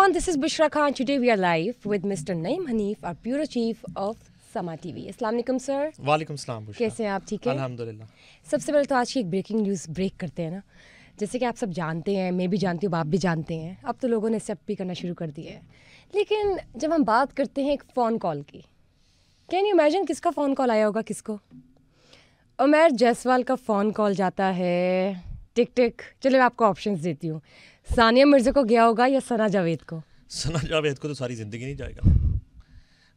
everyone, this is Bushra Khan. Today we are live with Mr. Naeem Hanif, our bureau chief of Sama TV. अस्सलाम वालेकुम sir. वालेकुम सलाम बुशरा। कैसे हैं आप? ठीक है अल्हम्दुलिल्लाह। सबसे पहले तो आज की एक ब्रेकिंग न्यूज़ ब्रेक करते हैं ना। जैसे कि आप सब जानते हैं, मैं भी जानती हूँ, आप भी जानते हैं, अब तो लोगों ने एक्सेप्ट भी करना शुरू कर दिया है। लेकिन जब हम बात करते हैं एक फ़ोन कॉल की, कैन यू इमेजिन किसका फ़ोन कॉल आया होगा किसको? उमैर जायसवाल का फ़ोन कॉल जाता है। टिक टिक, चलो मैं आपको ऑप्शंस देती हूँ। सानिया मिर्ज़ा को गया होगा या सना जावेद को? सना जावेद को तो सारी ज़िंदगी नहीं जाएगा।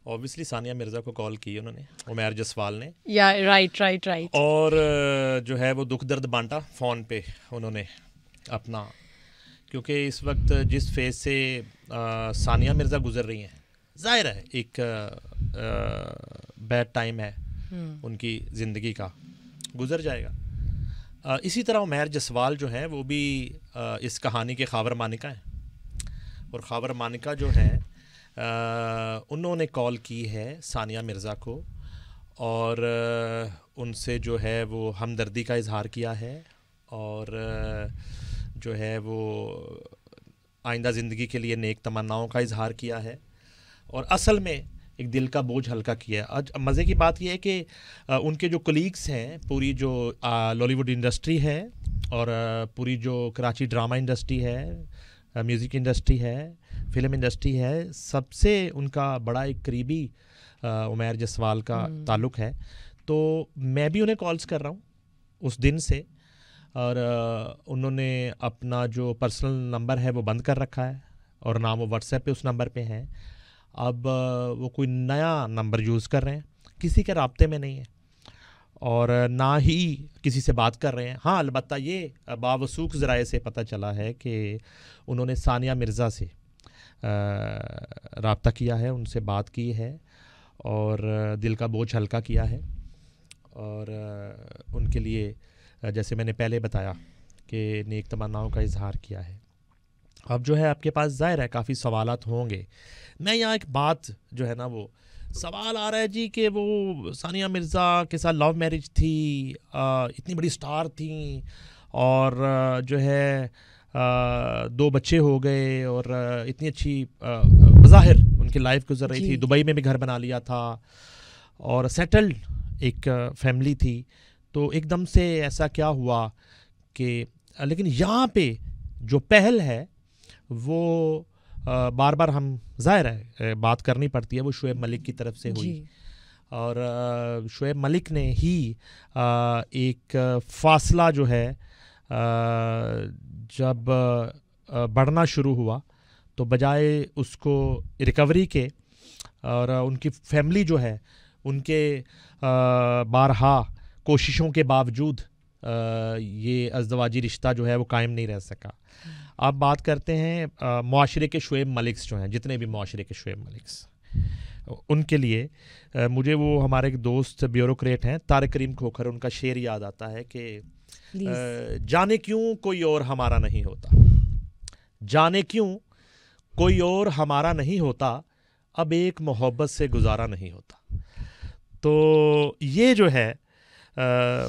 ऑब्वियसली सानिया मिर्ज़ा को कॉल की उन्होंने, उमैर जायसवाल ने। या राइट। और जो है वो दुख दर्द बांटा फ़ोन पे उन्होंने अपना, क्योंकि इस वक्त जिस फेज़ से सानिया मिर्ज़ा गुजर रही हैं, ज़ाहिर है एक बैड टाइम है उनकी ज़िंदगी का, गुजर जाएगा। इसी तरह उमैर जायसवाल जो है वो भी इस कहानी के ख़ाबर मानिका हैं। और ख़ाबर मानिका जो है उन्होंने कॉल की है सानिया मिर्ज़ा को और उनसे जो है वो हमदर्दी का इज़हार किया है और जो है वो आइंदा ज़िंदगी के लिए नेक तमन्नाओं का इज़हार किया है और असल में एक दिल का बोझ हल्का किया है। आज मज़े की बात यह है कि उनके जो कलीग्स हैं, पूरी जो लॉलीवुड इंडस्ट्री है और पूरी जो कराची ड्रामा इंडस्ट्री है, म्यूज़िक इंडस्ट्री है, फिल्म इंडस्ट्री है, सबसे उनका बड़ा एक करीबी उमैर जायसवाल का ताल्लुक़ है। तो मैं भी उन्हें कॉल्स कर रहा हूँ उस दिन से और उन्होंने अपना जो पर्सनल नंबर है वो बंद कर रखा है और ना वो व्हाट्सएप पे उस नंबर पे हैं। अब वो कोई नया नंबर यूज़ कर रहे हैं, किसी के राब्ते में नहीं है और ना ही किसी से बात कर रहे हैं। हाँ, अलबत्ता ये बावसूख ज़राए से पता चला है कि उन्होंने सानिया मिर्ज़ा से राब्ता किया है, उनसे बात की है और दिल का बोझ हल्का किया है और उनके लिए जैसे मैंने पहले बताया कि नेक तमन्नाओं का इजहार किया है। अब जो है आपके पास ज़ाहिर है काफ़ी सवालात होंगे। मैं यहाँ एक बात जो है ना, वो सवाल आ रहा है जी कि वो सानिया मिर्ज़ा के साथ लव मैरिज थी, इतनी बड़ी स्टार थी और जो है 2 बच्चे हो गए और इतनी अच्छी बज़ाहिर उनकी लाइफ गुजर रही थी, दुबई में भी घर बना लिया था और सेटल्ड एक फैमिली थी। तो एकदम से ऐसा क्या हुआ कि लेकिन यहाँ पे जो पहल है वो बार बार हम ज़ाहिर है बात करनी पड़ती है, वो शुएब मलिक की तरफ से हुई और शुएब मलिक ने ही एक फ़ासला जो है जब बढ़ना शुरू हुआ तो बजाय उसको रिकवरी के और उनकी फैमिली जो है उनके बारहा कोशिशों के बावजूद ये अज़दवाजी रिश्ता जो है वो कायम नहीं रह सका। आप बात करते हैं मुआशरे के शुएब मलिक्स जो हैं, जितने भी मुआशरे के शुएब मलिक्स, उनके लिए मुझे वो हमारे एक दोस्त ब्यूरोक्रेट हैं तारिक करीम खोखर, उनका शेर याद आता है कि जाने क्यों कोई और हमारा नहीं होता, जाने क्यों कोई और हमारा नहीं होता, अब एक मोहब्बत से गुजारा नहीं होता। तो ये जो है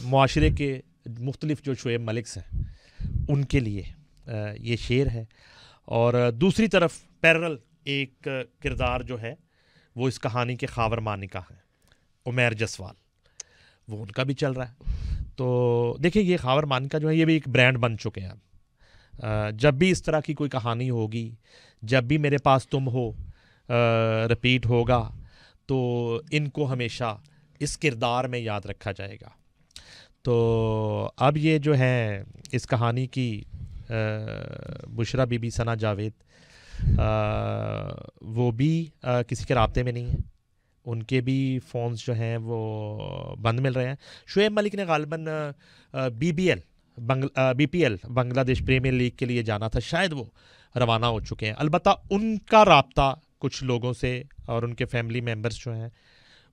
मुआशरे के मुख्तलिफ जो शुएब मलिक्स हैं उनके लिए ये शेर है। और दूसरी तरफ पैरेलल एक किरदार जो है वो इस कहानी के ख़ाबर मानिका है, उमैर जायसवाल, वो उनका भी चल रहा है। तो देखिए ये ख़ाबर मानिका जो है ये भी एक ब्रांड बन चुके हैं। जब भी इस तरह की कोई कहानी होगी, जब भी मेरे पास तुम हो रिपीट होगा तो इनको हमेशा इस किरदार में याद रखा जाएगा। तो अब ये जो है इस कहानी की बुशरा बीबी सना जावेद वो भी किसी के राब्ते में नहीं है, उनके भी फ़ोन्स जो हैं वो बंद मिल रहे हैं। शुएब मलिक ने गालिबन BPL बांग्लादेश प्रीमियर लीग के लिए जाना था, शायद वो रवाना हो चुके हैं। अलबत्ता उनका राब्ता कुछ लोगों से और उनके फैमिली मेम्बर्स जो हैं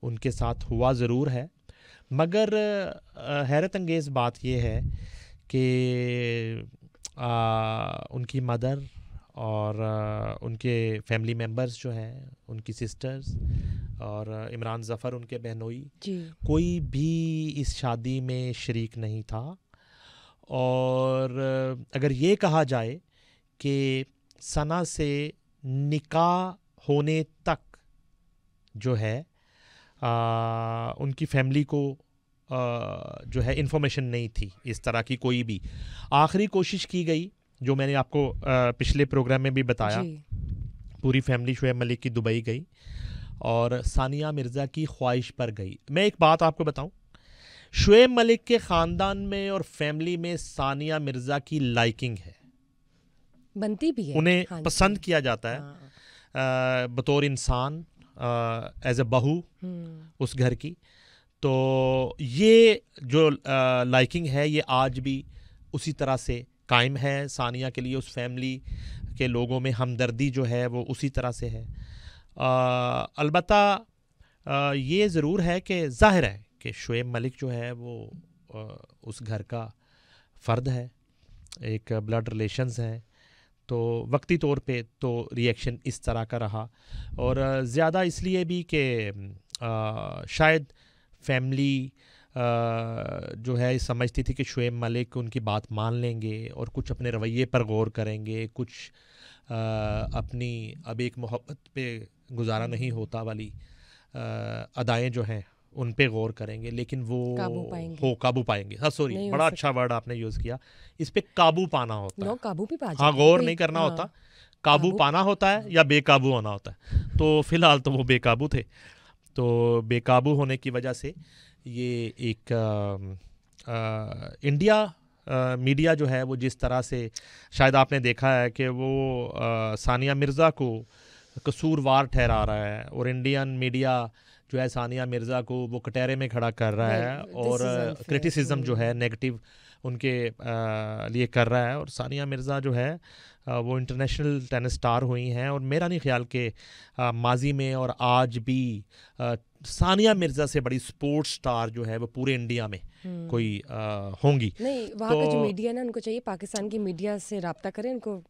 उनके साथ हुआ ज़रूर है, मगर हैरत अंगेज़ बात यह है कि उनकी मदर और उनके फैमिली मेम्बर्स जो हैं, उनकी सिस्टर्स और इमरान ज़फ़र उनके बहनोई, कोई भी इस शादी में शरीक नहीं था। और अगर ये कहा जाए कि सना से निकाह होने तक जो है उनकी फैमिली को जो है इन्फॉर्मेशन नहीं थी इस तरह की कोई भी। आखिरी कोशिश की गई जो मैंने आपको पिछले प्रोग्राम में भी बताया, पूरी फैमिली शुएब मलिक की दुबई गई और सानिया मिर्ज़ा की ख्वाहिश पर गई। मैं एक बात आपको बताऊं, शुएब मलिक के ख़ानदान में और फैमिली में सानिया मिर्ज़ा की लाइकिंग है, बनती भी है, उन्हें हाँ पसंद किया जाता है बतौर इंसान, एज ए बहू उस घर की। तो ये जो लाइकिंग है ये आज भी उसी तरह से कायम है सानिया के लिए। उस फैमिली के लोगों में हमदर्दी जो है वो उसी तरह से है। अलबत्ता ये ज़रूर है कि ज़ाहिर है कि शुएब मलिक जो है वो उस घर का फ़र्द है, एक ब्लड रिलेशंस हैं, तो वक्ती तौर पे तो रिएक्शन इस तरह का रहा। और ज़्यादा इसलिए भी कि शायद फैमिली जो है समझती थी कि शुएब मलिक उनकी बात मान लेंगे और कुछ अपने रवैये पर गौर करेंगे, कुछ अपनी अब एक मोहब्बत पे गुजारा नहीं होता वाली अदाएँ जो हैं उन पे गौर करेंगे, लेकिन वो काबू पाएंगे। हाँ सॉरी, बड़ा अच्छा वर्ड आपने यूज़ किया, इस पे काबू पाना होता है। काबू भी पा हाँ, गौर नहीं करना होता, काबू पाना होता है या बेकाबू होना होता है। तो फिलहाल तो वो बेकाबू थे, तो बेकाबू होने की वजह से ये एक इंडिया मीडिया जो है वो जिस तरह से शायद आपने देखा है कि वो सानिया मिर्ज़ा को कसूरवार ठहरा रहा है और इंडियन मीडिया जो है सानिया मिर्ज़ा को वो कटहरे में खड़ा कर रहा है और क्रिटिसिज्म जो है नेगेटिव उनके लिए कर रहा है। और सानिया मिर्ज़ा जो है वो इंटरनेशनल टेनिस स्टार हुई हैं और मेरा नहीं ख्याल कि माजी में और आज भी सानिया मिर्ज़ा से बड़ी स्पोर्ट्स स्टार जो है वो पूरे इंडिया में कोई होंगी। नहीं, वहाँ का जो मीडिया ना, उनको चाहिए पाकिस्तान की मीडिया से रब्ता करें, उनको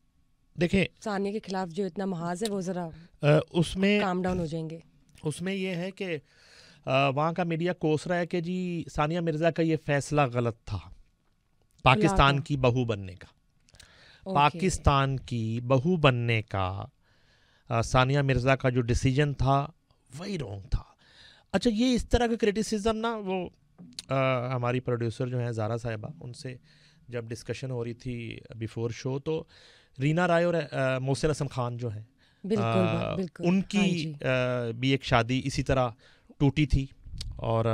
देखें सानिया के खिलाफ जो इतना महाज है वो ज़रा उसमें काम डाउन हो जाएंगे। उसमें ये है कि वहाँ का मीडिया कोस रहा है कि जी सानिया मिर्ज़ा का ये फ़ैसला गलत था पाकिस्तान की बहू बनने का, पाकिस्तान की बहू बनने का सानिया मिर्ज़ा का जो डिसीजन था वही रॉन्ग था। अच्छा, ये इस तरह का क्रिटिसिज्म ना वो हमारी प्रोड्यूसर जो है ज़ारा साहिबा, उनसे जब डिस्कशन हो रही थी बिफोर शो, तो रीना राय और मोहसिन हसन खान जो है बिल्कुल, उनकी भी एक शादी इसी तरह टूटी थी। और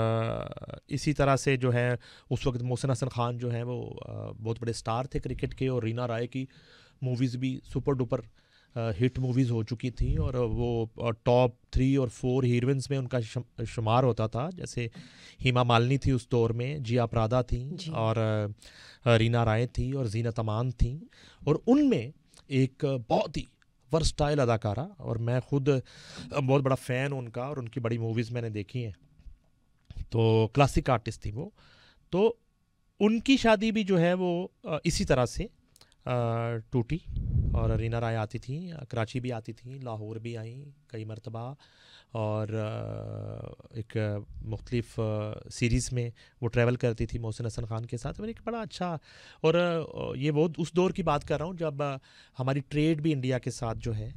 इसी तरह से जो है उस वक्त मोहसिन हसन खान जो हैं वो बहुत बड़े स्टार थे क्रिकेट के, और रीना राय की मूवीज़ भी सुपर डुपर हिट मूवीज़ हो चुकी थी और वो टॉप 3 और 4 हीरोइंस में उनका शुमार होता था। जैसे हेमा मालिनी थी उस दौर में, जिया प्रादा थी और रीना राय थी और जीनत अमान थी, और उनमें एक बहुत ही वर्सटाइल अदाकारा, और मैं खुद बहुत बड़ा फ़ैन उनका और उनकी बड़ी मूवीज़ मैंने देखी हैं, तो क्लासिक आर्टिस्ट थी वो। तो उनकी शादी भी जो है वो इसी तरह से टूटी, और रीना राय आती थी, कराची भी आती थी, लाहौर भी आई कई मरतबा, और एक मुख्तलिफ सीरीज़ में वो ट्रैवल करती थी मोहसिन हसन खान के साथ। एक बड़ा अच्छा, और ये वो उस दौर की बात कर रहा हूँ जब हमारी ट्रेड भी इंडिया के साथ जो है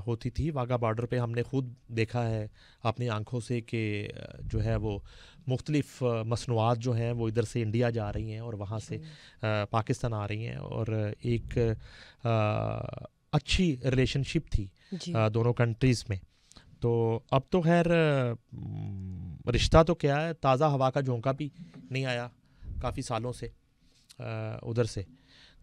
होती थी। वाघा बॉर्डर पे हमने खुद देखा है अपनी आंखों से कि जो है वो मुख्तलिफ मसनूआत जो हैं वो इधर से इंडिया जा रही हैं और वहाँ से पाकिस्तान आ रही हैं, और एक अच्छी रिलेशनशिप थी दोनों कंट्रीज़ में। तो अब तो खैर रिश्ता तो क्या है, ताज़ा हवा का झोंका भी नहीं आया काफ़ी सालों से उधर से।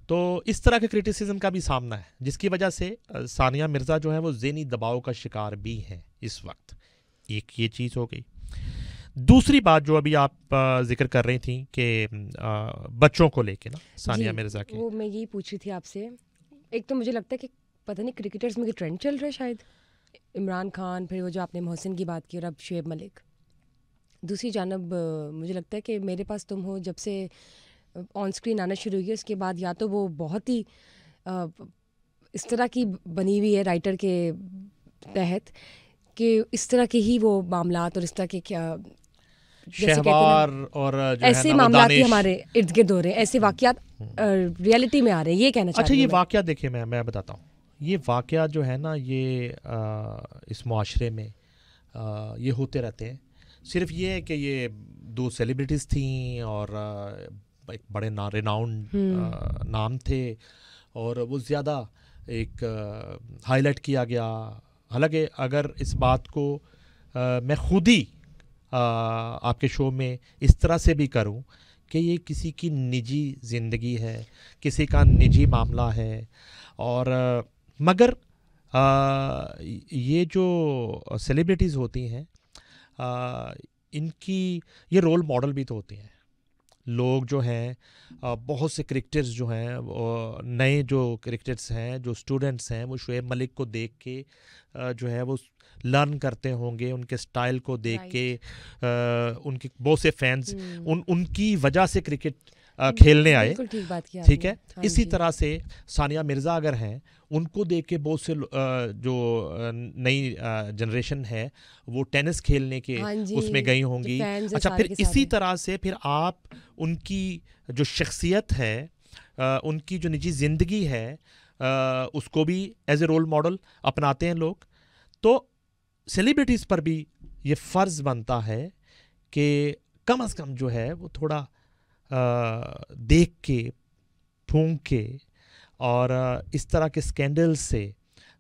तो इस तरह के क्रिटिसिज्म का भी सामना है, जिसकी वजह से सानिया मिर्ज़ा जो है वो ज़हनी दबाव का शिकार भी हैं इस वक्त। एक ये चीज़ हो गई। दूसरी बात जो अभी आप जिक्र कर रही थी कि बच्चों को लेके ना सानिया मिर्ज़ा के, वो मैं यही पूछ रही थी आपसे। एक तो मुझे लगता है कि पता नहीं क्रिकेटर्स में ट्रेंड चल रहा है शायद, इमरान खान, फिर वो जो आपने मोहसिन की बात की, और अब शुएब मलिक। दूसरी जानब मुझे लगता है कि मेरे पास तुम हो जब से ऑन स्क्रीन आना शुरू हुई है, उसके बाद या तो वो बहुत ही इस तरह की बनी हुई है राइटर के तहत कि इस तरह के ही वो मामलात और इस तरह के क्या शहवार और ऐसे मामलात ही हमारे इर्द गिर्द हो रहे हैं, ऐसे वाक़यात रियलिटी में आ रहे हैं, ये कहना चाहती हूँ। अच्छा, ये वाक़यात देखिए मैं बताता हूँ, ये वाक़या जो है ना ये इस मुआशरे में ये होते रहते हैं। सिर्फ ये है कि ये 2 सेलिब्रिटीज़ थीं और एक बड़े रिनाउंड नाम थे और वो ज़्यादा एक हाईलाइट किया गया। हालांकि अगर इस बात को मैं खुद ही आपके शो में इस तरह से भी करूं कि ये किसी की निजी ज़िंदगी है, किसी का निजी मामला है, और मगर ये जो सेलिब्रिटीज़ होती हैं इनकी ये रोल मॉडल भी तो होती हैं। लोग जो हैं बहुत से क्रिकेटर्स जो हैं, नए जो क्रिकेटर्स हैं, जो स्टूडेंट्स हैं, वो शोएब मलिक को देख के जो है वो लर्न करते होंगे, उनके स्टाइल को देख के उनके बहुत से फैंस उनकी वजह से क्रिकेट खेलने आए। ठीक बात किया, ठीक है। हाँ इसी तरह से सानिया मिर्ज़ा अगर हैं, उनको देख के बहुत से जो नई जनरेशन है वो टेनिस खेलने के उसमें गई होंगी। अच्छा, फिर इसी तरह से फिर आप उनकी जो शख्सियत है, उनकी जो निजी ज़िंदगी है, उसको भी एज ए रोल मॉडल अपनाते हैं लोग। तो सेलिब्रिटीज़ पर भी ये फ़र्ज़ बनता है कि कम से कम जो है वो थोड़ा देख के, फूंक के और इस तरह के स्कैंडल से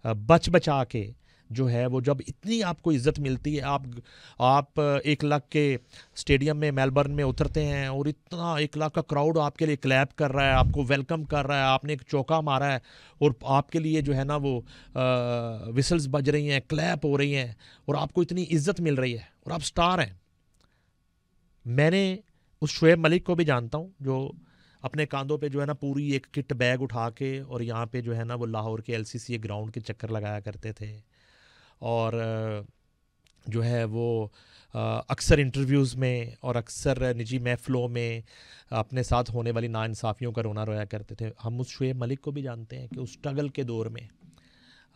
बचा के जो है वो, जब इतनी आपको इज़्ज़त मिलती है, आप 1 लाख के स्टेडियम में मेलबर्न में उतरते हैं और इतना 1 लाख का क्राउड आपके लिए क्लैप कर रहा है, आपको वेलकम कर रहा है, आपने एक चौका मारा है और आपके लिए जो है ना वो विसल्स बज रही हैं, क्लैप हो रही हैं और आपको इतनी इज़्ज़त मिल रही है और आप स्टार हैं। मैंने उस शोएब मलिक को भी जानता हूँ जो अपने कांधों पे जो है ना पूरी एक किट बैग उठा के और यहाँ पे जो है ना वो लाहौर के LCCA ग्राउंड के चक्कर लगाया करते थे, और जो है वो अक्सर इंटरव्यूज़ में और अक्सर निजी महफ़िलों में अपने साथ होने वाली नाइंसाफ़ियों का रोना रोया करते थे। हम उस शोएब मलिक को भी जानते हैं कि उस स्ट्रगल के दौर में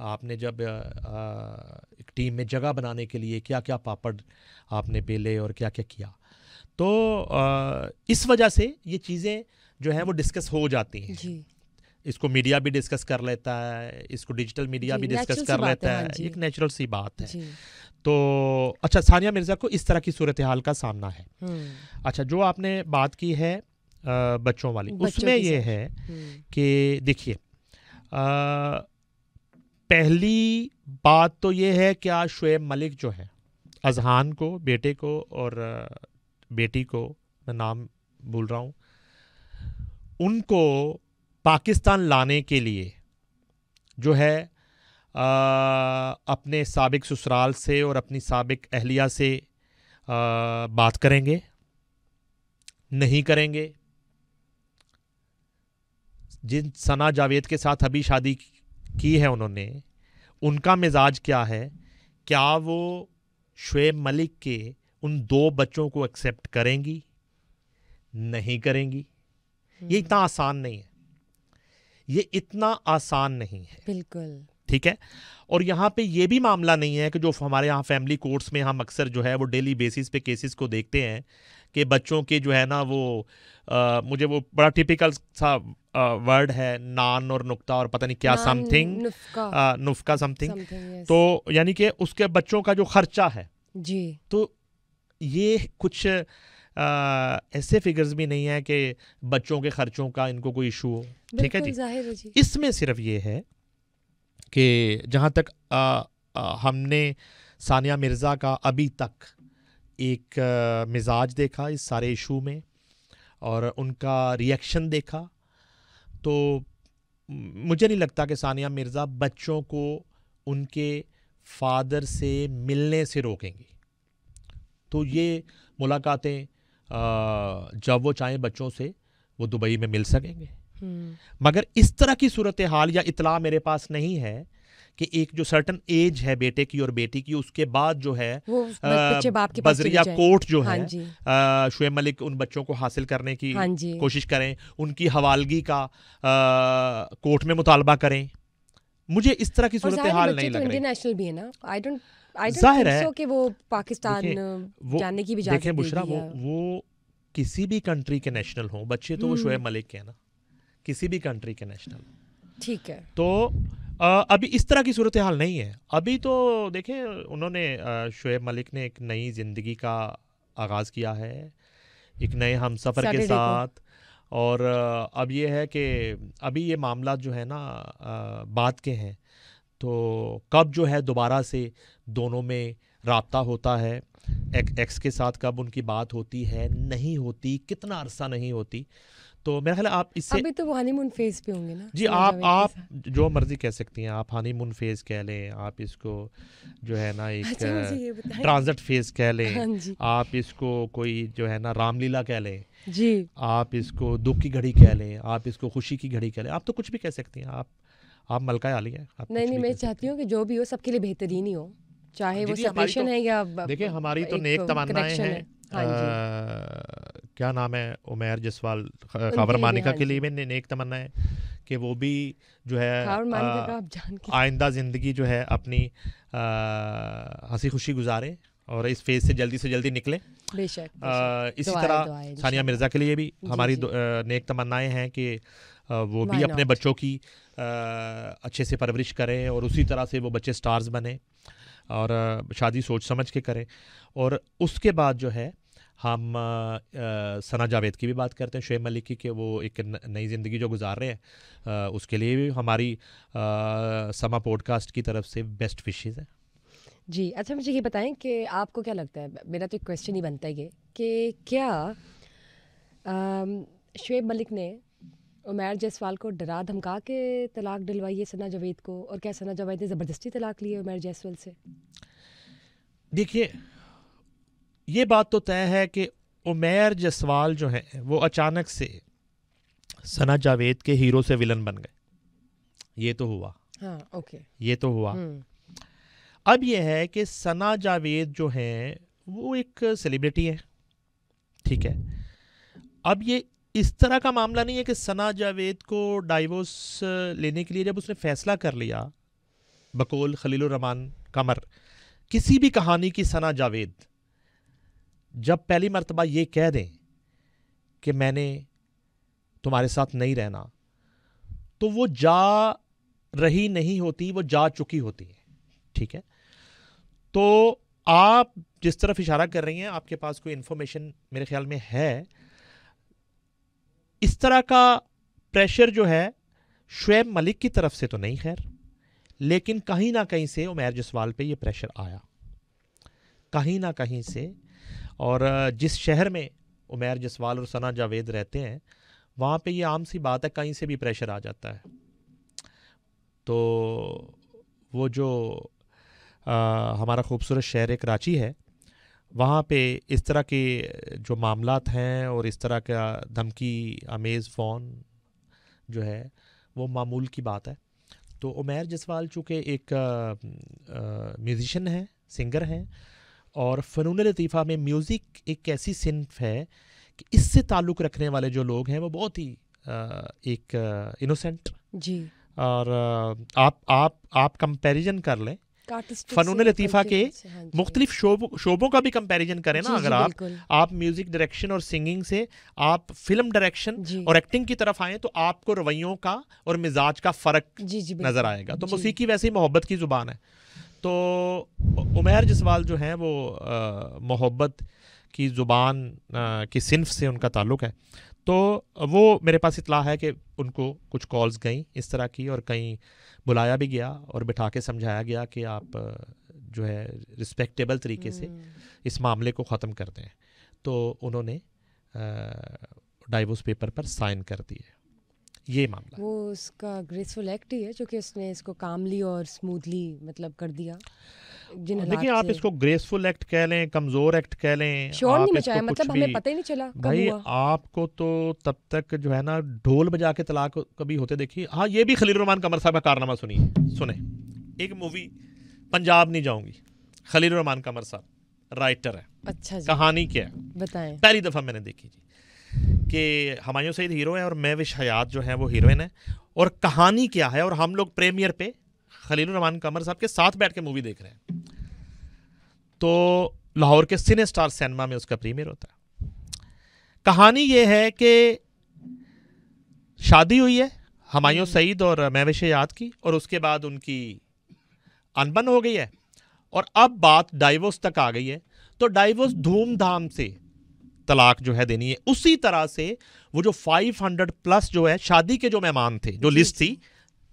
आपने जब एक टीम में जगह बनाने के लिए क्या क्या पापड़ आपने बेले और क्या क्या किया। तो इस वजह से ये चीज़ें जो हैं वो डिस्कस हो जाती हैं जी। इसको मीडिया भी डिस्कस कर लेता है, इसको डिजिटल मीडिया भी डिस्कस कर लेता है, एक नेचुरल सी बात है। तो अच्छा, सानिया मिर्ज़ा को इस तरह की सूरत हाल का सामना है। अच्छा, जो आपने बात की है बच्चों वाली, उसमें ये है कि देखिए, पहली बात तो ये है कि आज शोएब मलिक जो है, अजहान को, बेटे को और बेटी को, मैं नाम भूल रहा हूँ, उनको पाकिस्तान लाने के लिए जो है अपने साबिक ससुराल से और अपनी साबिक अहलिया से बात करेंगे, नहीं करेंगे। जिन सना जावेद के साथ अभी शादी की है उन्होंने, उनका मिजाज क्या है, क्या वो शोएब मलिक के उन 2 बच्चों को एक्सेप्ट करेंगी, नहीं करेंगी? ये इतना आसान नहीं है, ये इतना आसान नहीं है, बिल्कुल ठीक है। और यहाँ पे ये भी मामला नहीं है कि जो हमारे यहाँ फैमिली कोर्ट्स में हम अक्सर जो है वो डेली बेसिस पे केसेस को देखते हैं कि बच्चों के जो है ना वो मुझे वो बड़ा टिपिकल सा वर्ड है, नान और नुक्ता और पता नहीं क्या, समथिंग नुफ्का समथिंग, तो यानी कि उसके बच्चों का जो खर्चा है जी, तो ये कुछ ऐसे फिगर्स भी नहीं है कि बच्चों के खर्चों का इनको कोई इशू हो, ठीक है जी। इसमें सिर्फ ये है कि जहाँ तक हमने सानिया मिर्ज़ा का अभी तक एक मिजाज देखा इस सारे इशू में और उनका रिएक्शन देखा, तो मुझे नहीं लगता कि सानिया मिर्ज़ा बच्चों को उनके फादर से मिलने से रोकेंगी। तो ये मुलाकातें जब वो चाहें बच्चों से वो दुबई में मिल सकेंगे, मगर इस तरह की सूरत हाल या इतला मेरे पास नहीं है कि एक जो सर्टन एज है बेटे की और बेटी की, उसके बाद जो है बजरिया कोर्ट जो है शोएब मलिक उन बच्चों को हासिल करने की कोशिश करें, उनकी हवालगी का कोर्ट में मुतालबा करें। मुझे इस तरह की सूरत हाल नहीं लग रही। इंटरनेशनल भी है ना, जाहिर है कि वो पाकिस्तान जाने की भी इजाज़त देखें बुशरा, वो किसी भी कंट्री के नेशनल हो बच्चे, तो वो शोएब मलिक के हैं ना, किसी भी कंट्री के नेशनल, ठीक है। तो अभी इस तरह की सूरत हाल नहीं है। अभी तो देखें, उन्होंने शुएब मलिक ने एक नई ज़िंदगी का आगाज़ किया है, एक नए हमसफ़र के सैटरडे को। साथ। और अब ये है कि अभी ये मामला जो है ना बात के हैं, तो कब जो है दोबारा से दोनों में राब्ता होता है, एक्स के साथ कब उनकी बात होती है, नहीं होती, कितना अरसा नहीं होती, तो मेरा ख्याल है आप इससे अभी तो वो हनीमून फेज पे होंगे ना जी, सना आप जावेद के साथ। जो मर्जी कह सकती हैं, आप हनीमून फेज कह लें, आप इसको जो है ना एक अच्छा मुझे ये बताएं। ट्रांजिट फेज कह लें, हाँ जी आप इसको कोई जो है ना रामलीला कह लें, जी। आप इसको दुख की घड़ी कह लें, आप इसको खुशी की घड़ी कह लें, आप तो कुछ भी कह सकती हैं। आप मलका आली हैं, आप नहीं कुछ नहीं, भी मैं कह सकती चाहती हूँ कि जो भी हो सबके लिए बेहतरीन ही हो, चाहे जी वो जी, हमारी सेपरेशन तो है या देखिए, हमारी तो एक नेक तमन्नाएं कनेक्शन हैं। है। हाँ जी, क्या नाम है, उमैर जसवाल, उनके खबर लिए भी। मानिका हाँ के जी, लिए भी नेक तमन्नाएं कि वो भी जो है खावर मानिका का आप जान के आइंदा ज़िंदगी जो है अपनी हंसी खुशी गुजारें और इस फेज़ से जल्दी निकलें। बेशक बेशक, इसी दुआ है तरह दुआ है सानिया इंशाल्लाह। मिर्ज़ा के लिए भी जी हमारी जी, नेक तमन्नाएं हैं कि वो भी व्हाई अपने नॉट। बच्चों की अच्छे से परवरिश करें और उसी तरह से वो बच्चे स्टार्स बने और शादी सोच समझ के करें। और उसके बाद जो है हम सना जावेद की भी बात करते हैं, शुएब मलिक की, कि वो एक नई ज़िंदगी जो गुजार रहे हैं, उसके लिए भी हमारी समा पॉडकास्ट की तरफ से बेस्ट विशेज़ हैं। जी अच्छा, मुझे ये बताएं कि आपको क्या लगता है, मेरा तो एक क्वेश्चन ही बनता है ये कि क्या शुएब मलिक ने उमैर जायसवाल को डरा धमका के तलाक दिलवाई है सना जावेद को, और क्या सना जावेद ने ज़बरदस्ती तलाक ली है उमैर जायसवाल से? देखिए, ये बात तो तय है कि उमैर जसवाल जो है वो अचानक से सना जावेद के हीरो से विलन बन गए। ये तो हुआ, हाँ ओके। ये तो हुआ। अब ये है कि सना जावेद जो है वो एक सेलिब्रिटी है, ठीक है। अब ये इस तरह का मामला नहीं है कि सना जावेद को डाइवोर्स लेने के लिए जब उसने फैसला कर लिया, बकौल खलीलुर रहमान कमर, किसी भी कहानी की सना जावेद जब पहली मर्तबा ये कह दें कि मैंने तुम्हारे साथ नहीं रहना, तो वो जा रही नहीं होती, वो जा चुकी होती है, ठीक है। तो आप जिस तरफ इशारा कर रही हैं, आपके पास कोई इंफॉर्मेशन मेरे ख्याल में है। इस तरह का प्रेशर जो है शुएब मलिक की तरफ से तो नहीं, खैर, लेकिन कहीं ना कहीं से उमैर जसवाल पे ये प्रेशर आया, कहीं ना कहीं से। और जिस शहर में उमैर जसवाल और सना जावेद रहते हैं, वहाँ पे ये आम सी बात है, कहीं से भी प्रेशर आ जाता है। तो वो जो हमारा खूबसूरत शहर कराची है, वहाँ पे इस तरह के जो मामलात हैं और इस तरह का धमकी आमेज़ फ़ोन जो है वो मामूल की बात है। तो उमैर जसवाल चूँकि एक म्यूज़िशन है, सिंगर हैं, और फ़नून लतीफ़ा में म्यूज़िक एक ऐसी सिन्फ है कि इससे ताल्लुक़ रखने वाले जो लोग हैं वो बहुत ही एक इनोसेंट जी, और आप कंपैरिजन कर लें फ़नून लतीफ़ा के मुख्तलिफ शोबों का भी कंपैरिजन करें ना, अगर आप म्यूज़िक डायरेक्शन और सिंगिंग से आप फिल्म डायरेक्शन और एक्टिंग की तरफ आएँ तो आपको रवैयों का और मिजाज का फ़र्क नज़र आएगा। तो मौसीकी वैसे ही मोहब्बत की ज़ुबान है। तो उमैर जसवाल जो हैं वो मोहब्बत की ज़ुबान की सिन्फ से उनका ताल्लुक़ है। तो वो मेरे पास इत्तला है कि उनको कुछ कॉल्स गई इस तरह की, और कहीं बुलाया भी गया और बिठा के समझाया गया कि आप जो है रिस्पेक्टेबल तरीके से इस मामले को ख़त्म कर दें। तो उन्होंने डाइवोर्स पेपर पर साइन कर दिए। ये मामला वो उसका ग्रेसफुल एक्ट ही है जो कि उसने इसको कामली और स्मूथली मतलब कर दिया। देखिए, आप इसको ग्रेसफुल एक्ट कह लें, कमज़ोर एक्ट कह लें, शोर नहीं मचाया, मतलब हमें पता ही नहीं चला कब भाई हुआ। आपको तो तब तक जो है ना ढोल बजा के तलाक कभी होते देखिए। हाँ, ये भी खलीलुर रहमान कमर साहब का कारनामा सुने। एक मूवी पंजाब नहीं जाऊंगी, खलीलुर रहमान कमर साहब राइटर है। अच्छा जी, कहानी क्या है बताएं। पहली दफ़ा मैंने देखी जी कि हुमायूं सईद हीरो है और महविश हयात जो है वो हीरोइन है, और कहानी क्या है, और हम लोग प्रीमियर पे खलीलुर रहमान कमर साहब के साथ बैठ के मूवी देख रहे हैं। तो लाहौर के सिने स्टार सिनेमा में उसका प्रीमियर होता है। कहानी ये है कि शादी हुई है, हुमायूं सईद और महविश याद की, और उसके बाद उनकी अनबन हो गई है और अब बात डाइवोर्स तक आ गई है। तो डाइवोर्स धूमधाम से तलाक जो है देनी है। उसी तरह से वो जो 500 प्लस जो है शादी के जो मेहमान थे, जो लिस्ट थी,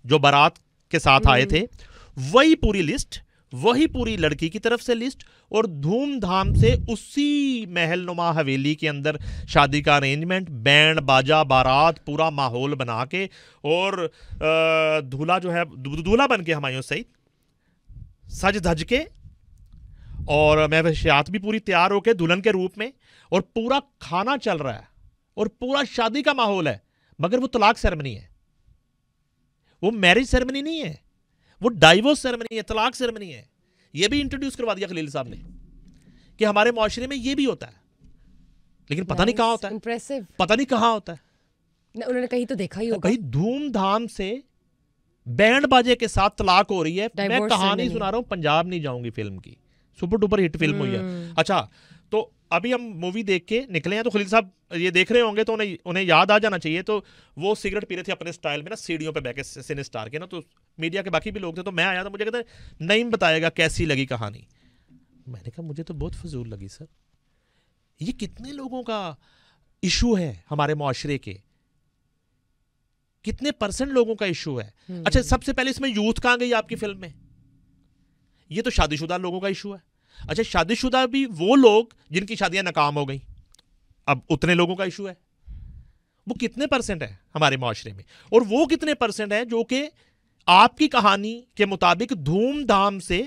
जो बारात के साथ आए थे, वही पूरी लिस्ट, वही पूरी लड़की की तरफ से लिस्ट, और धूमधाम से उसी महलनुमा हवेली के अंदर शादी का अरेंजमेंट, बैंड बाजा बारात, पूरा माहौल बना के, और दूल्हा जो है दूल्हा बन के हुमायूं सईद सज धज के, और महविशात भी पूरी तैयार होके दुल्हन के रूप में, और पूरा खाना चल रहा है और पूरा शादी का माहौल है, मगर वो तलाक सेरेमनी है, वो मैरिज सेरेमनी नहीं है, वो डाइवोर्स सेरेमनी है, तलाक सेरेमनी है। ये भी इंट्रोड्यूस करवा दिया खलील साहब ने कि हमारे मुआशरे में ये भी होता है, लेकिन पता नहीं कहां होता है, Impressive. पता नहीं कहां होता है। उन्होंने कहीं तो देखा ही होगा। कहीं धूमधाम से बैंड बाजे के साथ तलाक हो रही है। मैं Divorce कहानी ceremony. सुना रहा हूं, पंजाब नहीं जाऊंगी फिल्म की, सुपर डुपर हिट फिल्म हुई है। अच्छा, तो अभी हम मूवी देख के निकले हैं, तो खलील साहब ये देख रहे होंगे तो उन्हें याद आ जाना चाहिए। तो वो सिगरेट पी रहे थे अपने स्टाइल में ना, सीढ़ियों पे बैठे सिने स्टार के ना, तो मीडिया के बाकी भी लोग थे, तो मैं आया तो मुझे कहते नईम बताएगा कैसी लगी कहानी। मैंने कहा मुझे तो बहुत फजूल लगी सर, ये कितने लोगों का इशू है हमारे मुआशरे के, कितने % लोगों का इशू है। अच्छा, सबसे पहले इसमें यूथ कहां गई आपकी फिल्म में? ये तो शादीशुदा लोगों का इशू है। अच्छा, शादीशुदा भी वो लोग जिनकी शादियां नाकाम हो गई, अब उतने लोगों का इशू है। वो कितने % है हमारे मुआशरे में, और वो कितने % है जो कि आपकी कहानी के मुताबिक धूमधाम से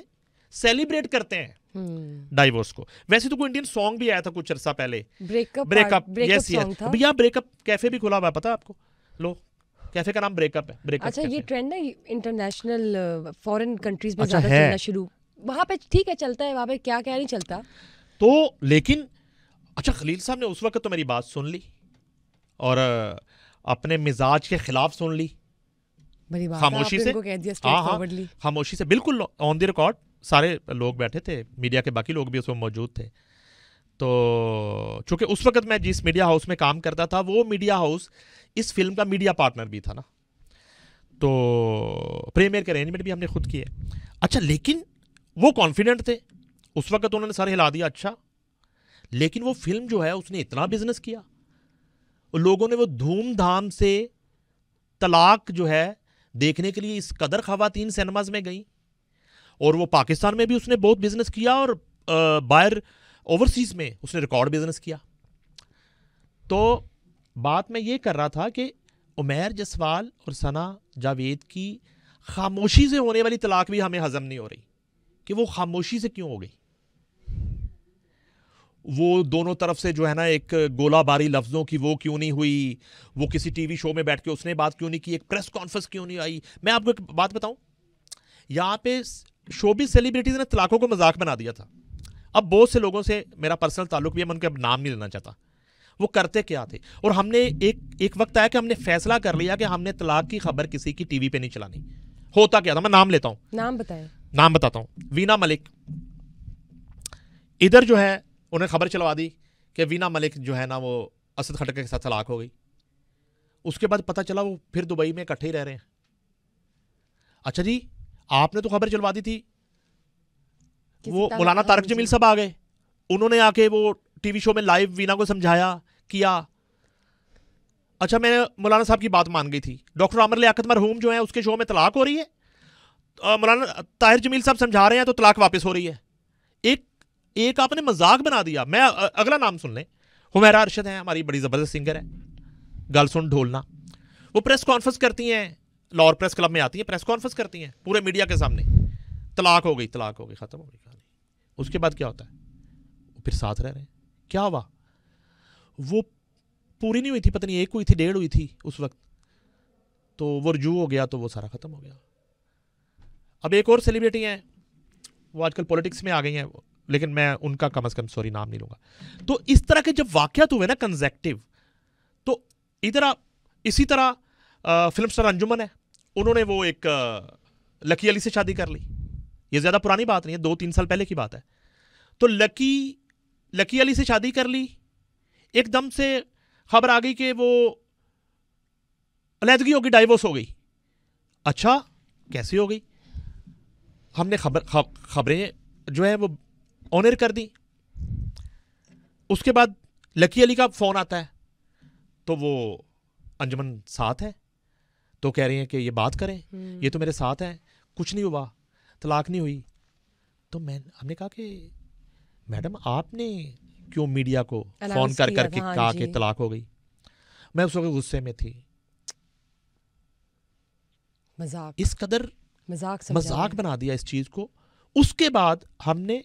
सेलिब्रेट करते हैं डाइवोर्स को। वैसे तो कोई इंडियन सॉन्ग भी आया था कुछ अरसा पहले, ब्रेकअप। यस, भैया ब्रेकअप कैफे भी खुला हुआ है, पता है आपको? लो, कैफे का नाम ब्रेकअप है, ब्रेकअप। अच्छा, ये ट्रेंड है इंटरनेशनल फॉरेन कंट्रीज में अच्छा, ज्यादा है। चलना शुरू, वहां पे ठीक है चलता है, वहां पे क्या क्या नहीं चलता तो। लेकिन अच्छा, खलील साहब ने उस वक्त तो मेरी बात सुन ली और अपने मिजाज के खिलाफ सुन ली, बड़ी बात खामोशी है, से। आपने कह दिया हाँ, straightforwardly। खामोशी से, बिल्कुल ऑन द रिकॉर्ड। सारे लोग बैठे थे, मीडिया के बाकी लोग भी उसमें मौजूद थे। तो चूंकि उस वक्त मैं जिस मीडिया हाउस में काम करता था, वो मीडिया हाउस इस फिल्म का मीडिया पार्टनर भी था ना, तो प्रीमियर के अरेंजमेंट भी हमने खुद किए। अच्छा, लेकिन वो कॉन्फिडेंट थे उस वक्त, उन्होंने सारे हिला दिया। अच्छा, लेकिन वो फिल्म जो है उसने इतना बिजनेस किया, और लोगों ने वो धूमधाम से तलाक जो है देखने के लिए इस कदर खवातीन सिनेमाज में गई, और वो पाकिस्तान में भी उसने बहुत बिजनेस किया, और बाहर ओवरसीज में उसने रिकॉर्ड बिजनेस किया। तो बात मैं ये कर रहा था कि उमैर जसवाल और सना जावेद की खामोशी से होने वाली तलाक भी हमें हजम नहीं हो रही कि वो खामोशी से क्यों हो गई। वो दोनों तरफ से जो है ना एक गोलाबारी लफ्जों की वो क्यों नहीं हुई, वो किसी टीवी शो में बैठ के उसने बात क्यों नहीं की, एक प्रेस कॉन्फ्रेंस क्यों नहीं आई। मैं आपको एक बात बताऊं, यहां पे शोबिज सेलिब्रिटीज ने तलाकों को मजाक बना दिया था। अब बहुत से लोगों से मेरा पर्सनल ताल्लुक भी है, मैं उनके अब नाम नहीं लेना चाहता, वो करते क्या थे। और हमने एक वक्त आया कि हमने फैसला कर लिया कि हमने तलाक की खबर किसी की टीवी पे नहीं चलानी। होता क्या था, मैं नाम लेता हूं, नाम बताएं। नाम बताता हूं। वीना मलिक, इधर जो है उन्हें खबर चलवा दी कि वीना मलिक जो है ना वो असद खटके के साथ तलाक हो गई। उसके बाद पता चला वो फिर दुबई में इकट्ठे ही रह रहे हैं। अच्छा जी, आपने तो खबर चलवा दी थी, वो मौलाना तारक जमील साहब आ गए, उन्होंने आके वो टीवी शो में लाइव वीना को समझाया किया। अच्छा, मैंने मौलाना साहब की बात मान गई थी। डॉक्टर आमिर लियाकत मरहूम जो है उसके शो में तलाक हो रही है, मौलाना ताहिर जमील साहब समझा रहे हैं तो तलाक वापस हो रही है। एक आपने मजाक बना दिया। मैं अगला नाम सुन लें, हुमैरा अरशद है, हमारी बड़ी जबरदस्त सिंगर है, गल सुन ढोलना। वो प्रेस कॉन्फ्रेंस करती हैं, लाहौर प्रेस क्लब में आती हैं, प्रेस कॉन्फ्रेंस करती हैं पूरे मीडिया के सामने, तलाक हो गई, तलाक हो गई, खत्म हो गई कहानी। उसके बाद क्या होता है, फिर साथ रह रहे हैं। क्या हुआ, वो पूरी नहीं हुई थी, पता नहीं 1 हुई थी 1.5 हुई थी उस वक्त, तो वो रजू हो गया, तो वो सारा खत्म हो गया। अब एक और सेलिब्रिटी हैं, वो आजकल पॉलिटिक्स में आ गई हैं, लेकिन मैं उनका कम से कम सॉरी नाम नहीं लूंगा। तो इस तरह के जब वाकयात हुए ना कंजेक्टिव, तो इधर इसी तरह फिल्म स्टार अंजुमन है, उन्होंने वो एक लकी अली से शादी कर ली। ये ज्यादा पुरानी बात नहीं है, 2-3 साल पहले की बात है। तो लकी अली से शादी कर ली, एकदम से खबर आ गई कि वो अलहदगी होगी, डाइवोर्स हो गई। अच्छा, कैसे हो गई? हमने खबरें जो है वो ऑनर कर दी। उसके बाद लकी अली का फोन आता है, तो वो अंजुमन साथ है, तो कह रही हैं कि ये बात करें, ये तो मेरे साथ हैं, कुछ नहीं हुआ, तलाक नहीं हुई। तो हमने कहा कि मैडम आपने क्यों मीडिया को फोन कर करके कहा कि तलाक हो गई? मैं उस वक्त गुस्से में थी। मजाक, इस कदर मजाक बना दिया इस चीज को। उसके बाद हमने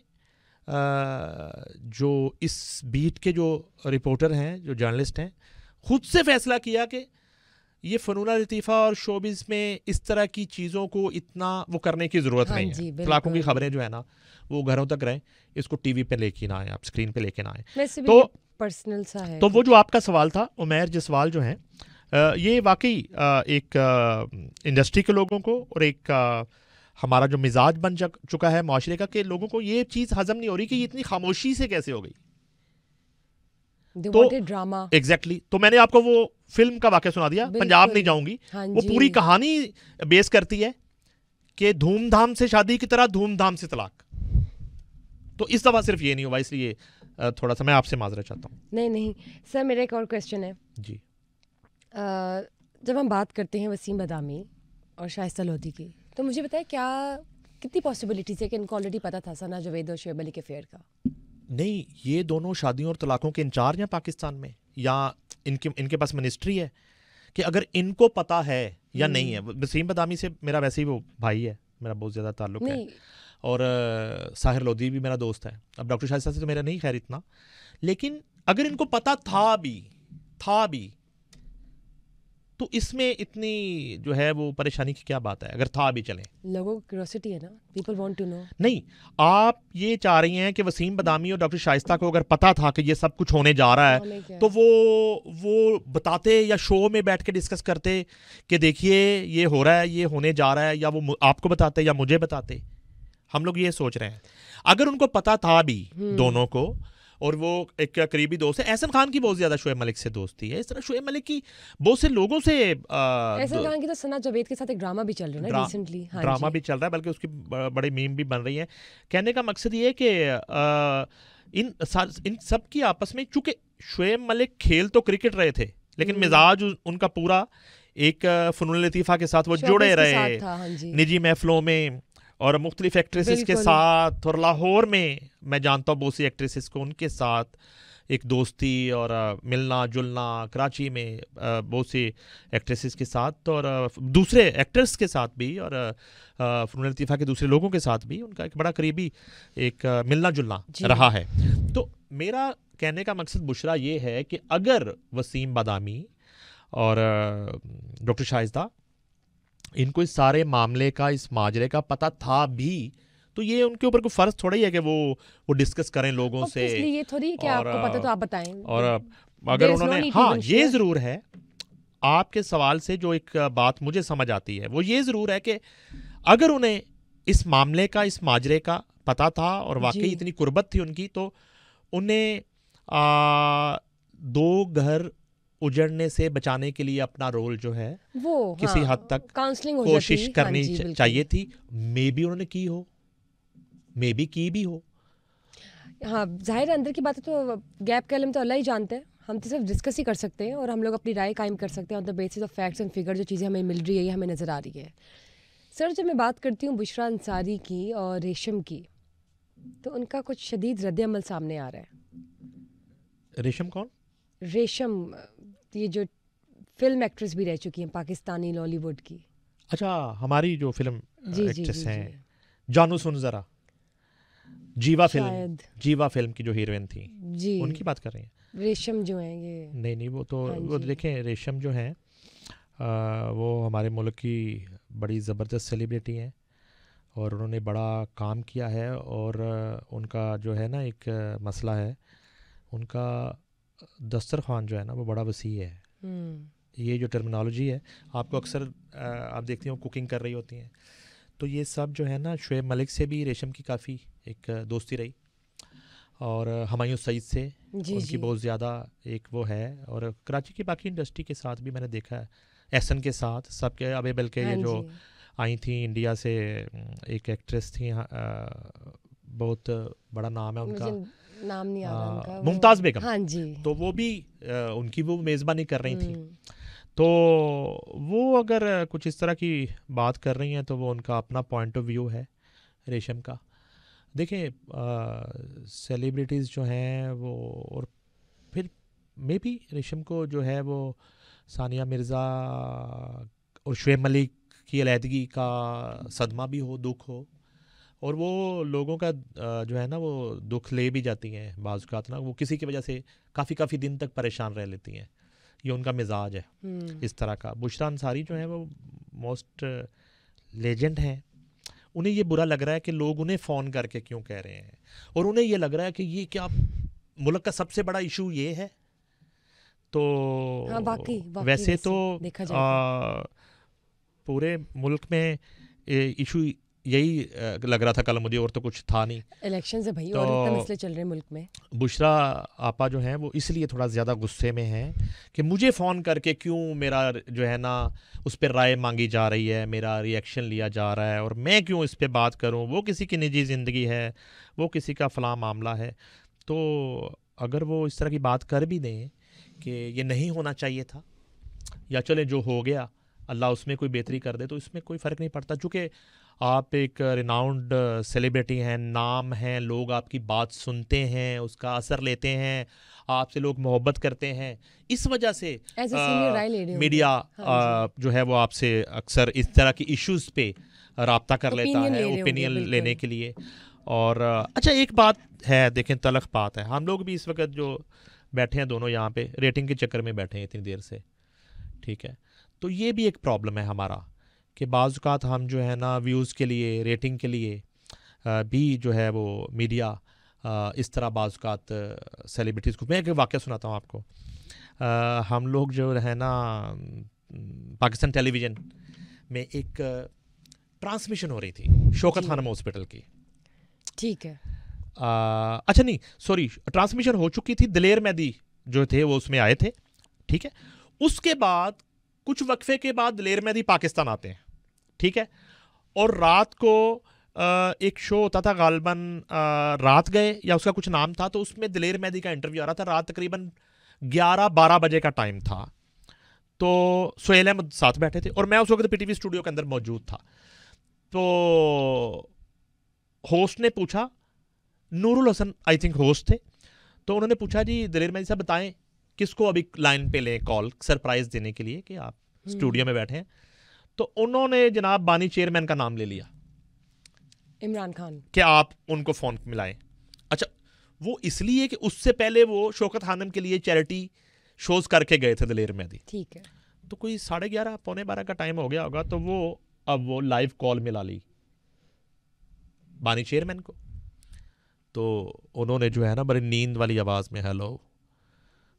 जो इस बीट के जो रिपोर्टर हैं, जो जर्नलिस्ट हैं, खुद से फैसला किया कि ये फनून लतीफ़ा और शोबिज़ में इस तरह की चीज़ों को इतना वो करने की ज़रूरत नहीं है। तलाकों की खबरें जो है ना वो घरों तक रहें, इसको टीवी पे लेके ना आए, आप स्क्रीन पे लेके ना आए। तो पर्सनल सा है। तो वो जो आपका सवाल था उमैर, जो सवाल जो है ये वाकई एक इंडस्ट्री के लोगों को और एक हमारा जो मिजाज बन चुका है माशरे का, कि लोगों को ये चीज़ हजम नहीं हो रही कि ये इतनी खामोशी से कैसे हो गई। तो ड्रामा एग्जैक्टली तो मैंने आपको वो फिल्म का वाकया सुना दिया, पंजाब नहीं जाऊंगी। वो पूरी कहानी बेस करती है कि धूमधाम से शादी की तरह धूमधाम से तलाक। तो इस दफा सिर्फ ये नहीं हुआ, इसलिए थोड़ा सा मैं आपसे माजरा चाहता हूँ। नहीं सर, मेरा एक और क्वेश्चन है जी। जब हम बात करते हैं वसीम बदामी और शाइस्ता लोधी की, तो मुझे बताए कितनी पॉसिबिलिटीज है कि इनको ऑलरेडी पता था सना जावेद और शोएब अली के अफेयर का? नहीं, ये दोनों शादियों और तलाकों के इंचार्ज हैं पाकिस्तान में, या इनके पास मिनिस्ट्री है कि अगर इनको पता है या नहीं है। वसीम बदामी से मेरा वैसे ही वो भाई है, मेरा बहुत ज़्यादा ताल्लुक है, और साहिर लोधी भी मेरा दोस्त है। अब डॉक्टर शाइस्ता से तो मेरा नहीं खैर इतना, लेकिन अगर इनको पता था भी तो इसमें इतनी जो है वो परेशानी की क्या बात है? अगर था भी चले, लोगों को क्यूरियोसिटी है ना, पीपल वांट टू नो। नहीं, आप ये चाह रही हैं कि वसीम बदामी और डॉक्टर शाइस्ता को अगर पता था कि ये सब कुछ होने जा रहा है तो वो बताते या शो में बैठ के डिस्कस करते कि देखिए ये हो रहा है, ये होने जा रहा है, या वो आपको बताते या मुझे बताते। हम लोग ये सोच रहे हैं अगर उनको पता था भी दोनों को, और वो एक करीबी दोस्त है। एहसन खान की बहुत ज्यादा शोएब मलिक से दोस्ती है, इस तरह शोएब मलिक की बहुत से लोगों से एहसन खान की तो सना जावेद के साथ एक ड्रामा भी चल रहा है ना रिसेंटली। ड्रामा भी चल रहा है, बल्कि उसकी बड़ी मीम भी बन रही है। कहने का मकसद ये है कि इन सब की आपस में, चूंकि शोएब मलिक खेल तो क्रिकेट रहे थे, लेकिन मिजाज उनका पूरा एक फनून लतीफ़ा के साथ वो जुड़े रहे निजी महफिलों में और मुख्तलिफ एक्ट्रेसेस के साथ, और लाहौर में मैं जानता हूँ बहुत सी एक्ट्रेसेस को, उनके साथ एक दोस्ती और मिलना जुलना, कराची में बहुत सी एक्ट्रेसेस के साथ और दूसरे एक्टर्स के साथ भी, और फनून लतीफ़ा के दूसरे लोगों के साथ भी उनका एक बड़ा करीबी एक मिलना जुलना रहा है। तो मेरा कहने का मकसद बुशरा ये है कि अगर वसीम बदामी और डॉक्टर शाइस्ता इनको इस सारे मामले का, इस माजरे का पता था भी, तो ये उनके ऊपर कोई फर्ज थोड़ा ही है कि वो डिस्कस करें लोगों से। ये थोड़ी कि आपको पता तो आप बताएं। और अगर उन्होंने, हाँ ये ज़रूर है, आपके सवाल से जो एक बात मुझे समझ आती है वो ये ज़रूर है कि अगर उन्हें इस मामले का, इस माजरे का पता था और वाकई इतनी कुर्बत थी उनकी, तो उन्हें 2 घर उजड़ने से बचाने के लिए अपना रोल जो है वो किसी हद तक काउंसलिंग कोशिश करनी चाहिए थी। मे बी उन्होंने की हो, मे बी की भी हो। हाँ, जाहिर अंदर की बात है, तो गैप का इल्म तो अल्लाह ही जानते हैं, हम तो सिर्फ डिस्कस ही कर सकते हैं और हम लोग अपनी राय कायम कर सकते हैं on the basis of facts and figure. जो चीज़ें हमें मिल रही है, ये हमें नज़र आ रही है। सर, जब मैं बात करती हूँ बुशरा अंसारी की और रेशम की, तो उनका कुछ शदीद रद्द-ए-अमल सामने आ रहा है। रेशम कौन? रेशम, ये जो फिल्म एक्ट्रेस भी रह चुकी हैं पाकिस्तानी लॉलीवुड की। अच्छा, हमारी जो फिल्म एक्ट्रेस हैं, जानू सुन जरा, जीवा फिल्म की जो हीरोइन थी जी, उनकी बात कर रहे हैं? रेशम जो है ये, नहीं वो तो वो देखें, रेशम जो है वो हमारे मुल्क की बड़ी ज़बरदस्त सेलिब्रिटी हैं और उन्होंने बड़ा काम किया है। और उनका जो है ना एक मसला है, उनका दस्तरखान जो है ना वो बड़ा वसी है। ये जो टर्मिनोलॉजी है, आपको अक्सर आप देखती हो कुकिंग कर रही होती हैं, तो ये सब जो है ना, शोएब मलिक से भी रेशम की काफ़ी एक दोस्ती रही, और हुमायूं सईद से उनकी बहुत ज़्यादा एक वो है, और कराची की बाकी इंडस्ट्री के साथ भी मैंने देखा है एहसन के साथ सबके। अभी बल्कि हाँ ये जो जी। आई थी इंडिया से, एक एक्ट्रेस थी, बहुत बड़ा नाम है मुझे उनका, नाम नहीं आ रहा उनका, मुमताज़ वो बेगम। हाँ जी। तो वो भी उनकी वो मेज़बानी कर रही थी। हम्म, तो वो अगर कुछ इस तरह की बात कर रही हैं तो वो उनका अपना पॉइंट ऑफ व्यू है रेशम का। देखिए सेलिब्रिटीज़ जो हैं वो, और फिर मे बी रेशम को जो है वो सानिया मिर्ज़ा और शुएब मलिक की अलहदगी का सदमा भी हो, दुख हो, और वो लोगों का जो है ना वो दुख ले भी जाती हैं बाज़ औक़ात ना, वो किसी की वजह से काफ़ी दिन तक परेशान रह लेती हैं। ये उनका मिजाज है इस तरह का। बुशरा अंसारी जो है वो मोस्ट लेजेंड हैं। उन्हें ये बुरा लग रहा है कि लोग उन्हें फ़ोन करके क्यों कह रहे हैं, और उन्हें ये लग रहा है कि ये क्या मुल्क का सबसे बड़ा इशू ये है। तो हाँ वाकई वाकई, वैसे तो देखा जाए तो पूरे मुल्क में इशू यही लग रहा था कल मुझे, और तो कुछ था नहीं। इलेक्शन से भाई तो और इतने मसले चल रहे हैं मुल्क में। बुशरा आपा जो हैं वो इसलिए थोड़ा ज़्यादा गुस्से में हैं कि मुझे फ़ोन करके क्यों मेरा जो है ना उस पर राय मांगी जा रही है, मेरा रिएक्शन लिया जा रहा है, और मैं क्यों इस पे बात करूं, वो किसी की निजी ज़िंदगी है, वो किसी का फ़लाँ मामला है। तो अगर वो इस तरह की बात कर भी दें कि ये नहीं होना चाहिए था, या चले जो हो गया अल्लाह उसमें कोई बेहतरी कर दे, तो इसमें कोई फ़र्क नहीं पड़ता। चूँकि आप एक रिनाउंड सेलिब्रिटी हैं, नाम हैं, लोग आपकी बात सुनते हैं, उसका असर लेते हैं, आपसे लोग मोहब्बत करते हैं, इस वजह से एज अ सीनियर राय ले रहे होंगे। मीडिया हाँ जी, जो है वो आपसे अक्सर इस तरह की इश्यूज़ पे रब्ता कर लेता ओपिनियन है, ले रहे होंगे, ओपिनियन लेने बिल्कुल। के लिए। और अच्छा एक बात है, देखें तलख बात है, हम लोग भी इस वक्त जो बैठे हैं दोनों यहाँ पे रेटिंग के चक्कर में बैठे हैं इतनी देर से, ठीक है। तो ये भी एक प्रॉब्लम है हमारा कि बाज़ औक़ात हम जो है ना व्यूज़ के लिए, रेटिंग के लिए भी जो है वो मीडिया इस तरह बाज़ औक़ात सेलिब्रिटीज़ को। मैं एक वाक़या सुनाता हूँ आपको। हम लोग जो है ना पाकिस्तान टेलीविज़न में एक ट्रांसमिशन हो रही थी शौकत जी, खानम हॉस्पिटल की। ठीक है। अच्छा नहीं सॉरी, ट्रांसमिशन हो चुकी थी, दिलेर मेहदी जो थे वो उसमें आए थे, ठीक है। उसके बाद कुछ वक्फे के बाद दिलेर मेहदी पाकिस्तान आते हैं, ठीक है। और रात को एक शो होता था गालबन रात गए या उसका कुछ नाम था, तो उसमें दिलेर मेहदी का इंटरव्यू आ रहा था। रात तकरीबन 11-12 बजे का टाइम था। तो सुहेल अहमद साथ बैठे थे और मैं उस वक्त पीटीवी स्टूडियो के अंदर मौजूद था। तो होस्ट ने पूछा, Nurul Hasan I think host थे, तो उन्होंने पूछा जी दिलेर मेहदी साहब बताएं किसको अभी लाइन पे लें कॉल सरप्राइज देने के लिए कि आप स्टूडियो में बैठे हैं। तो उन्होंने जनाब बानी चेयरमैन का नाम ले लिया, इमरान खान, कि आप उनको फ़ोन मिलाएं। अच्छा, वो इसलिए कि उससे पहले वो शौकत खानम के लिए चैरिटी शोज़ करके गए थे दिलेर मेहदी, ठीक है। तो कोई 11:30 पौने 12 का टाइम हो गया होगा, तो वो अब वो लाइव कॉल मिला ली बानी चेयरमैन को। तो उन्होंने जो है ना बड़ी नींद वाली आवाज़ में हेलो,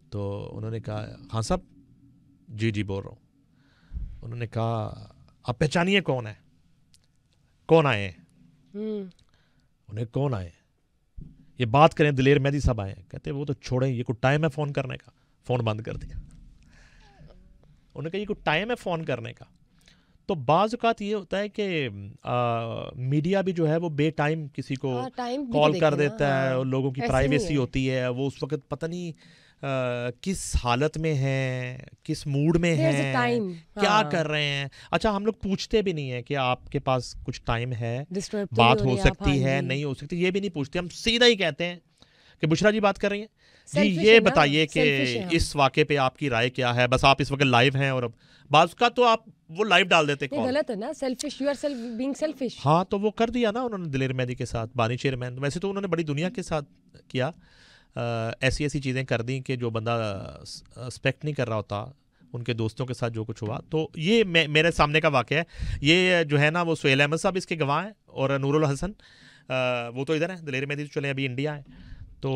तो उन्होंने कहा हाँ साहब, जी बोल रहा हूँ। उन्होंने कहा आप पहचानिए कौन है, कौन आए हैं। उन्हें कौन आए, ये बात करें दिलेर मेहदी साहब आए। कहते वो तो छोड़ें, ये कोई टाइम है फ़ोन करने का, फ़ोन बंद कर दिया। उन्होंने कहा ये कोई टाइम है फ़ोन करने का। तो बाज़ औक़ात ये होता है कि मीडिया भी जो है वो बे टाइम किसी को हाँ, टाइम भी तो कॉल कर देखे ना, देता है, हाँ, और लोगों की ऐसे नहीं प्राइवेसी है। होती है, वो उस वक्त पता नहीं किस हालत में हैं, किस मूड में देयर इज अ हैं, टाइम, क्या हाँ, कर रहे हैं। अच्छा हम लोग पूछते भी नहीं है कि आपके पास कुछ टाइम है, डिस्टर्ब तो नहीं बात हो हो रहे आप, सकती हाँ है, जी। नहीं हो सकती, ये भी नहीं पूछते। हम सीधा ही कहते हैं कि बुशरा जी बात कर रही हैं जी, सेल्फिश ये है ना, बताइए कि सेल्फिश है हम। इस वाक़े पे आपकी राय क्या है, बस आप इस वक्त लाइव हैं। और अब बाज़ का तो आप वो लाइव डाल देते नहीं कॉल। गलत है ना, selfish, you are self being selfish. हाँ तो वो कर दिया ना उन्होंने दिलेर मेहदी के साथ, बानी चेयरमैन। वैसे तो उन्होंने बड़ी दुनिया के साथ किया, ऐसी ऐसी चीज़ें कर दी कि जो बंदा एक्सपेक्ट नहीं कर रहा होता, उनके दोस्तों के साथ जो कुछ हुआ। तो ये मेरे सामने का वाक़या है। ये जो है ना वो सुहेल अहमद साहब इसके गवाह हैं, और नूरुल हसन वो तो इधर है, दिलेर मेहदी तो चले अभी इंडिया है। तो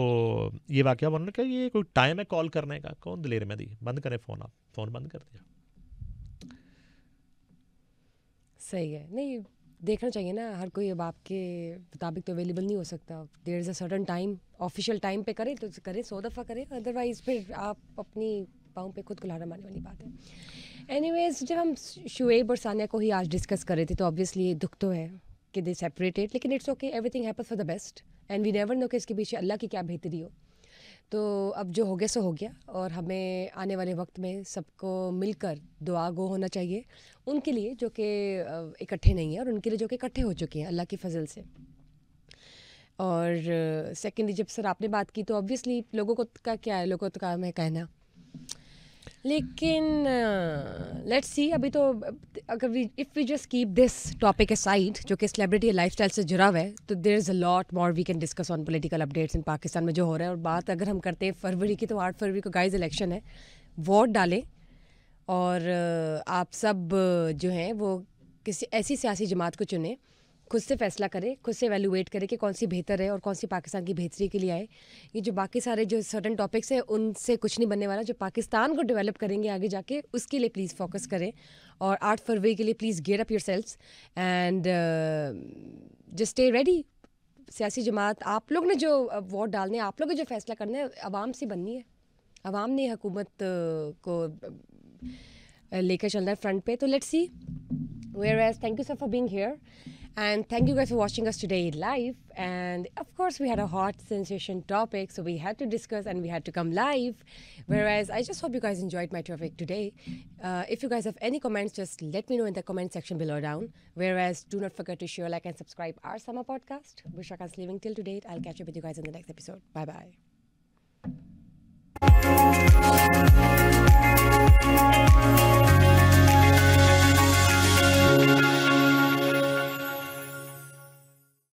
ये वाक़या उन्होंने कहा ये कोई टाइम है कॉल करने का, कौन दिलेर मेहदी, बंद करें फ़ोन। आप फ़ोन बंद कर दिया। सही है, नहीं देखना चाहिए ना, हर कोई अब आपके मुताबिक तो अवेलेबल नहीं हो सकता। There is a certain time, official time पे करें तो करें, 100 दफ़ा करें, अदरवाइज़ फिर आप अपनी पाँव पे खुद कुल्हाड़ा मारने वाली बात है। एनीवेज, जब हम शुएब और सानिया को ही आज डिस्कस कर रहे थे तो ऑब्वियसली दुख तो है कि दे सेपरेटेड, लेकिन it's okay, everything happens for the best and we never know कि इसके पीछे अल्लाह की क्या बेहतरी हो। तो अब जो हो गया सो हो गया, और हमें आने वाले वक्त में सबको मिलकर दुआ गो होना चाहिए उनके लिए जो कि इकट्ठे नहीं हैं, और उनके लिए जो कि इकट्ठे हो चुके हैं अल्लाह की फजल से। और सेकेंडली, जब सर आपने बात की तो ऑब्वियसली लोगों को का क्या है, लोगों का मैं कहना, लेकिन लेट्स सी। अभी तो अगर if we just keep this topic aside जो कि सेलिब्रिटी लाइफस्टाइल से जुड़ा हुआ है, तो there is a lot more we can discuss on political updates in Pakistan में जो हो रहा है। और बात अगर हम करते हैं फरवरी की, तो 8 फरवरी को गाइस इलेक्शन है, वोट डालें। और आप सब जो हैं वो किसी ऐसी सियासी जमात को चुनें, खुद से फैसला करें, खुद से एवेलुएट करें कि कौन सी बेहतर है और कौन सी पाकिस्तान की बेहतरी के लिए आए। ये जो बाकी सारे जो सर्टन टॉपिक्स हैं उनसे कुछ नहीं बनने वाला। जो पाकिस्तान को डेवलप करेंगे आगे जाके, उसके लिए प्लीज़ फोकस करें। और 8 फरवरी के लिए please gear up yourselves and just stay ready. सियासी जमात आप लोग ने जो वोट डालने, आप लोग ने जो फैसला करना है, आवाम से बननी है। आवाम ने हुकूमत को लेकर चलना है फ्रंट पे। तो let's see. Whereas, thank you so for being here, and thank you guys for watching us today live. And of course, we had a hot sensation topic, so we had to discuss and we had to come live. Whereas, I just hope you guys enjoyed my topic today. If you guys have any comments, just let me know in the comment section below down. Whereas, do not forget to share, like, and subscribe our summer podcast. Bushra Khan's Living Till to Date. I'll catch up with you guys in the next episode. Bye bye.